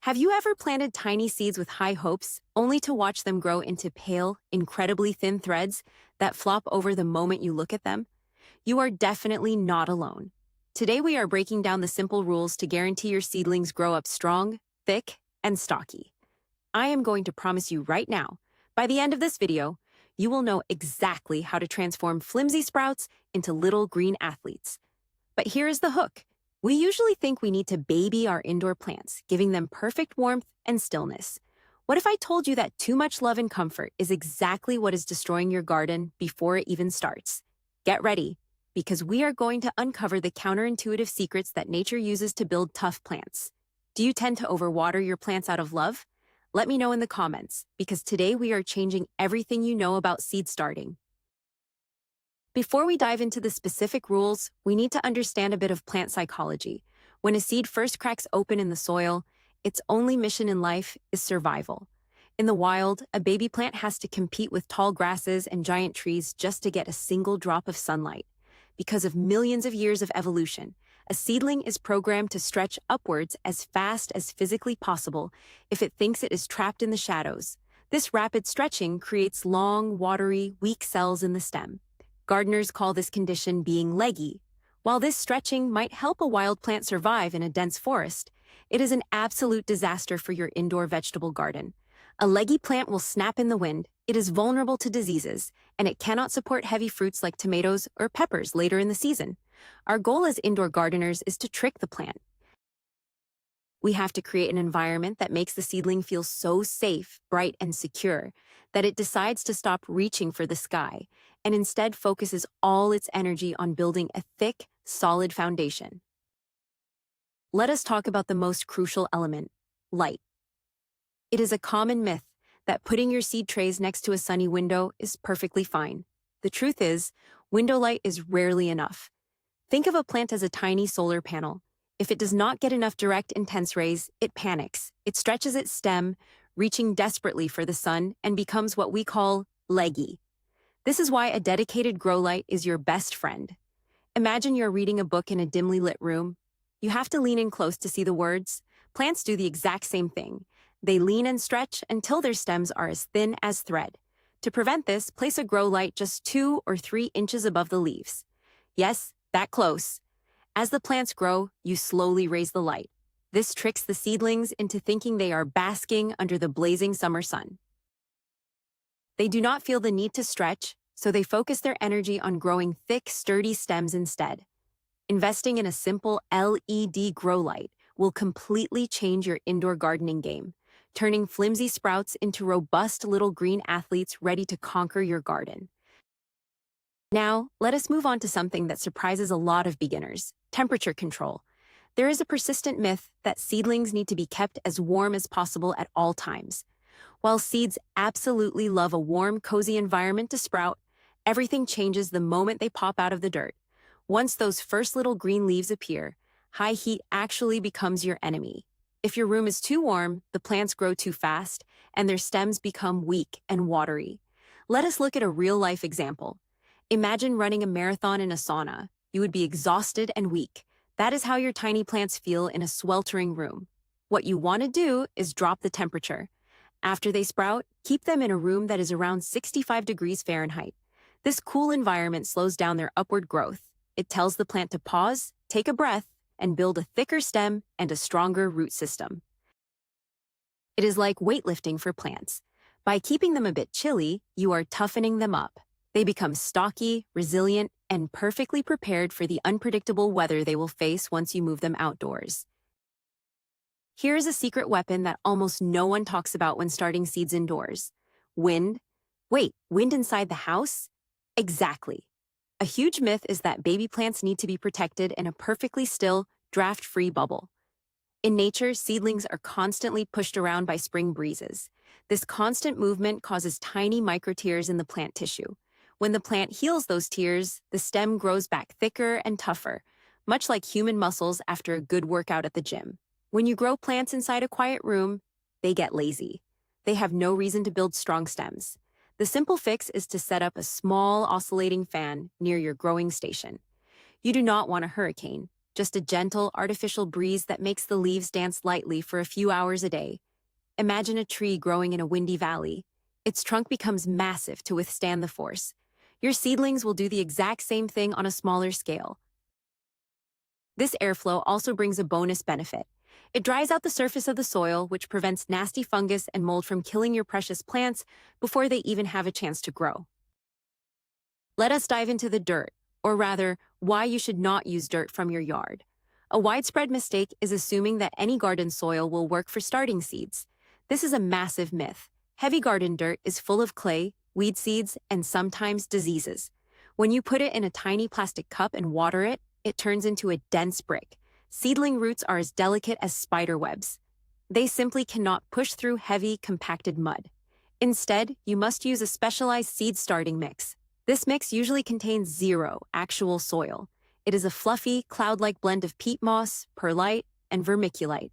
Have you ever planted tiny seeds with high hopes, only to watch them grow into pale, incredibly thin threads that flop over the moment you look at them? You are definitely not alone. Today we are breaking down the simple rules to guarantee your seedlings grow up strong, thick, and stocky. I am going to promise you right now, by the end of this video, you will know exactly how to transform flimsy sprouts into little green athletes. But here is the hook. We usually think we need to baby our indoor plants, giving them perfect warmth and stillness. What if I told you that too much love and comfort is exactly what is destroying your garden before it even starts? Get ready, because we are going to uncover the counterintuitive secrets that nature uses to build tough plants. Do you tend to overwater your plants out of love? Let me know in the comments, because today we are changing everything you know about seed starting. Before we dive into the specific rules, we need to understand a bit of plant psychology. When a seed first cracks open in the soil, its only mission in life is survival. In the wild, a baby plant has to compete with tall grasses and giant trees just to get a single drop of sunlight. Because of millions of years of evolution, a seedling is programmed to stretch upwards as fast as physically possible if it thinks it is trapped in the shadows. This rapid stretching creates long, watery, weak cells in the stem. Gardeners call this condition being leggy. While this stretching might help a wild plant survive in a dense forest, it is an absolute disaster for your indoor vegetable garden. A leggy plant will snap in the wind, it is vulnerable to diseases, and it cannot support heavy fruits like tomatoes or peppers later in the season. Our goal as indoor gardeners is to trick the plant. We have to create an environment that makes the seedling feel so safe, bright, and secure that it decides to stop reaching for the sky and instead focuses all its energy on building a thick, solid foundation. Let us talk about the most crucial element, light. It is a common myth that putting your seed trays next to a sunny window is perfectly fine. The truth is, window light is rarely enough. Think of a plant as a tiny solar panel. If it does not get enough direct, intense rays, it panics. It stretches its stem, reaching desperately for the sun, and becomes what we call leggy. This is why a dedicated grow light is your best friend. Imagine you're reading a book in a dimly lit room. You have to lean in close to see the words. Plants do the exact same thing. They lean and stretch until their stems are as thin as thread. To prevent this, place a grow light just 2 or 3 inches above the leaves. Yes, that close. As the plants grow, you slowly raise the light. This tricks the seedlings into thinking they are basking under the blazing summer sun. They do not feel the need to stretch, so they focus their energy on growing thick, sturdy stems instead. Investing in a simple LED grow light will completely change your indoor gardening game, turning flimsy sprouts into robust little green athletes ready to conquer your garden. Now, let us move on to something that surprises a lot of beginners: temperature control. There is a persistent myth that seedlings need to be kept as warm as possible at all times. While seeds absolutely love a warm, cozy environment to sprout, everything changes the moment they pop out of the dirt. Once those first little green leaves appear, high heat actually becomes your enemy. If your room is too warm, the plants grow too fast, and their stems become weak and watery. Let us look at a real-life example. Imagine running a marathon in a sauna. You would be exhausted and weak. That is how your tiny plants feel in a sweltering room. What you want to do is drop the temperature. After they sprout, keep them in a room that is around 65 degrees Fahrenheit. This cool environment slows down their upward growth. It tells the plant to pause, take a breath, and build a thicker stem and a stronger root system. It is like weightlifting for plants. By keeping them a bit chilly, you are toughening them up. They become stocky, resilient, and perfectly prepared for the unpredictable weather they will face once you move them outdoors. Here is a secret weapon that almost no one talks about when starting seeds indoors. Wind. Wait, wind inside the house? Exactly. A huge myth is that baby plants need to be protected in a perfectly still, draft-free bubble. In nature, seedlings are constantly pushed around by spring breezes. This constant movement causes tiny microtears in the plant tissue. When the plant heals those tears, the stem grows back thicker and tougher, much like human muscles after a good workout at the gym. When you grow plants inside a quiet room, they get lazy. They have no reason to build strong stems. The simple fix is to set up a small oscillating fan near your growing station. You do not want a hurricane. just a gentle, artificial breeze that makes the leaves dance lightly for a few hours a day. Imagine a tree growing in a windy valley. Its trunk becomes massive to withstand the force. Your seedlings will do the exact same thing on a smaller scale. This airflow also brings a bonus benefit. It dries out the surface of the soil, which prevents nasty fungus and mold from killing your precious plants before they even have a chance to grow. Let us dive into the dirt, or rather, why you should not use dirt from your yard. A widespread mistake is assuming that any garden soil will work for starting seeds. This is a massive myth. Heavy garden dirt is full of clay, weed seeds, and sometimes diseases. When you put it in a tiny plastic cup and water it, it turns into a dense brick. Seedling roots are as delicate as spider webs. They simply cannot push through heavy, compacted mud. Instead, you must use a specialized seed starting mix. This mix usually contains zero actual soil. It is a fluffy, cloud-like blend of peat moss, perlite, and vermiculite.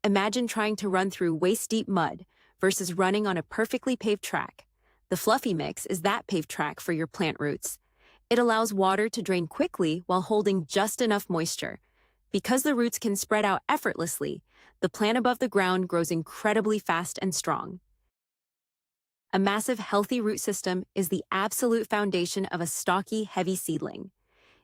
Imagine trying to run through waist-deep mud versus running on a perfectly paved track. The fluffy mix is that paved track for your plant roots. It allows water to drain quickly while holding just enough moisture. Because the roots can spread out effortlessly, the plant above the ground grows incredibly fast and strong. A massive, healthy root system is the absolute foundation of a stocky, heavy seedling.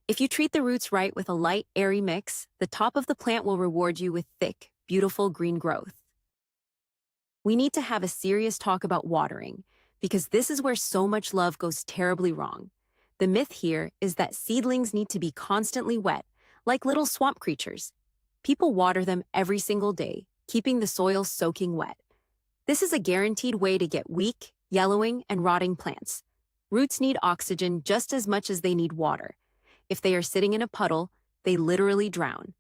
If you treat the roots right with a light, airy mix, the top of the plant will reward you with thick, beautiful green growth. We need to have a serious talk about watering, because this is where so much love goes terribly wrong. The myth here is that seedlings need to be constantly wet, like little swamp creatures. People water them every single day, keeping the soil soaking wet. This is a guaranteed way to get weak, yellowing, and rotting plants. Roots need oxygen just as much as they need water. If they are sitting in a puddle, they literally drown.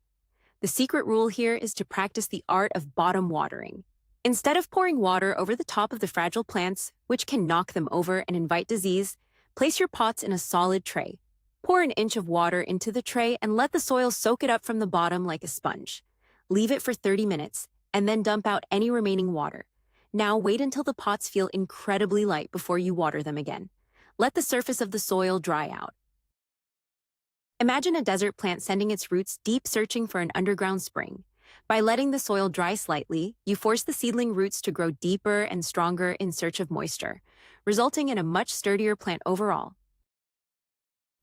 The secret rule here is to practice the art of bottom watering. Instead of pouring water over the top of the fragile plants, which can knock them over and invite disease, place your pots in a solid tray. Pour an inch of water into the tray and let the soil soak it up from the bottom like a sponge. Leave it for 30 minutes, and then dump out any remaining water. Now wait until the pots feel incredibly light before you water them again. Let the surface of the soil dry out. Imagine a desert plant sending its roots deep searching for an underground spring. By letting the soil dry slightly, you force the seedling roots to grow deeper and stronger in search of moisture, resulting in a much sturdier plant overall.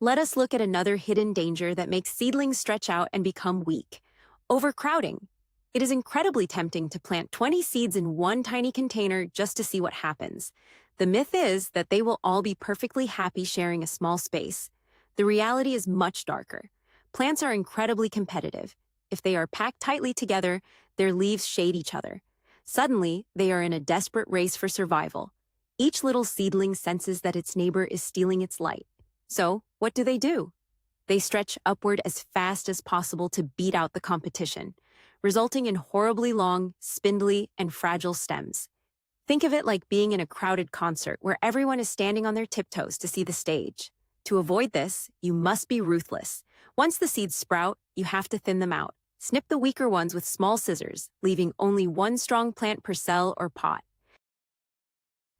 Let us look at another hidden danger that makes seedlings stretch out and become weak: overcrowding. It is incredibly tempting to plant 20 seeds in one tiny container just to see what happens. The myth is that they will all be perfectly happy sharing a small space. The reality is much darker. Plants are incredibly competitive. If they are packed tightly together, their leaves shade each other. Suddenly, they are in a desperate race for survival. Each little seedling senses that its neighbor is stealing its light. So, what do? They stretch upward as fast as possible to beat out the competition, resulting in horribly long, spindly, and fragile stems. Think of it like being in a crowded concert where everyone is standing on their tiptoes to see the stage. To avoid this, you must be ruthless. Once the seeds sprout, you have to thin them out. Snip the weaker ones with small scissors, leaving only one strong plant per cell or pot.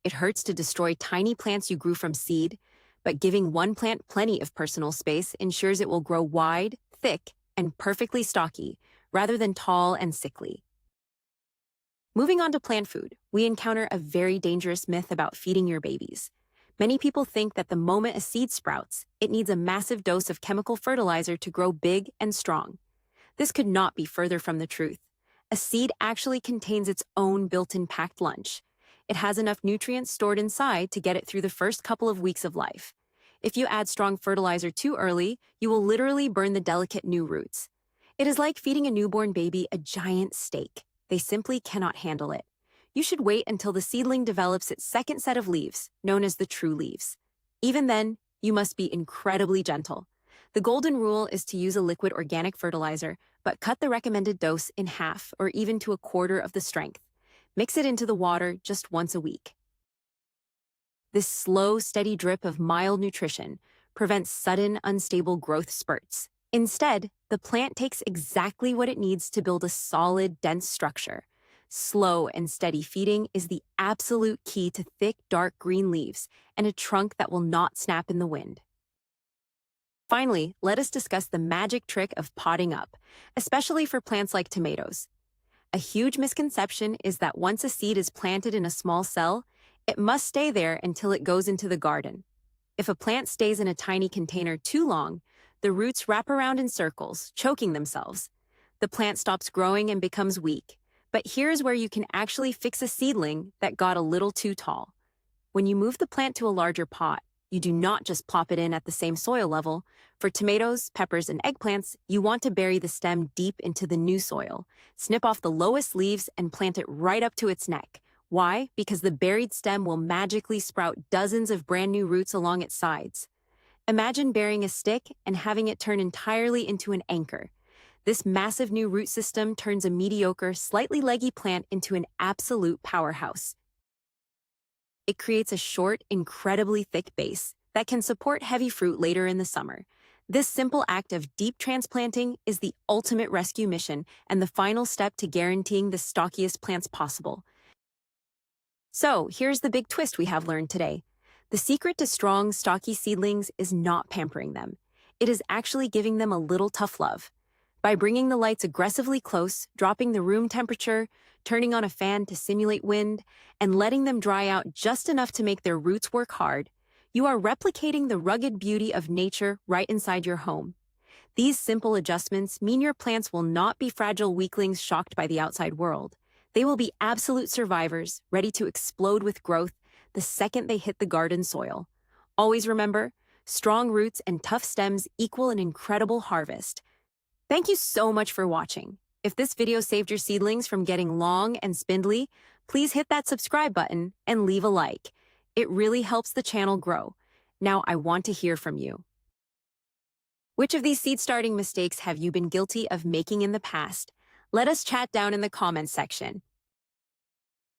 It hurts to destroy tiny plants you grew from seed, but giving one plant plenty of personal space ensures it will grow wide, thick, and perfectly stocky, rather than tall and sickly. Moving on to plant food, we encounter a very dangerous myth about feeding your babies. Many people think that the moment a seed sprouts, it needs a massive dose of chemical fertilizer to grow big and strong. This could not be further from the truth. A seed actually contains its own built-in packed lunch. It has enough nutrients stored inside to get it through the first couple of weeks of life. If you add strong fertilizer too early, you will literally burn the delicate new roots. It is like feeding a newborn baby a giant steak. They simply cannot handle it. You should wait until the seedling develops its second set of leaves, known as the true leaves. Even then, you must be incredibly gentle. The golden rule is to use a liquid organic fertilizer, but cut the recommended dose in half or even to a quarter of the strength. Mix it into the water just once a week. This slow, steady drip of mild nutrition prevents sudden, unstable growth spurts. Instead, the plant takes exactly what it needs to build a solid, dense structure. Slow and steady feeding is the absolute key to thick, dark green leaves and a trunk that will not snap in the wind. Finally, let us discuss the magic trick of potting up, especially for plants like tomatoes. A huge misconception is that once a seed is planted in a small cell, it must stay there until it goes into the garden. If a plant stays in a tiny container too long, the roots wrap around in circles, choking themselves. The plant stops growing and becomes weak. But here's where you can actually fix a seedling that got a little too tall. When you move the plant to a larger pot, you do not just plop it in at the same soil level. For tomatoes, peppers, and eggplants, you want to bury the stem deep into the new soil. Snip off the lowest leaves and plant it right up to its neck. Why? Because the buried stem will magically sprout dozens of brand new roots along its sides. Imagine burying a stick and having it turn entirely into an anchor. This massive new root system turns a mediocre, slightly leggy plant into an absolute powerhouse. It creates a short, incredibly thick base that can support heavy fruit later in the summer. This simple act of deep transplanting is the ultimate rescue mission and the final step to guaranteeing the stockiest plants possible. So, here's the big twist we have learned today. The secret to strong, stocky seedlings is not pampering them. It is actually giving them a little tough love. By bringing the lights aggressively close, dropping the room temperature, turning on a fan to simulate wind, and letting them dry out just enough to make their roots work hard, you are replicating the rugged beauty of nature right inside your home. These simple adjustments mean your plants will not be fragile weaklings shocked by the outside world. They will be absolute survivors, ready to explode with growth the second they hit the garden soil. Always remember, strong roots and tough stems equal an incredible harvest. Thank you so much for watching. If this video saved your seedlings from getting long and spindly, please hit that subscribe button and leave a like. It really helps the channel grow. Now I want to hear from you. Which of these seed starting mistakes have you been guilty of making in the past? Let us chat down in the comments section.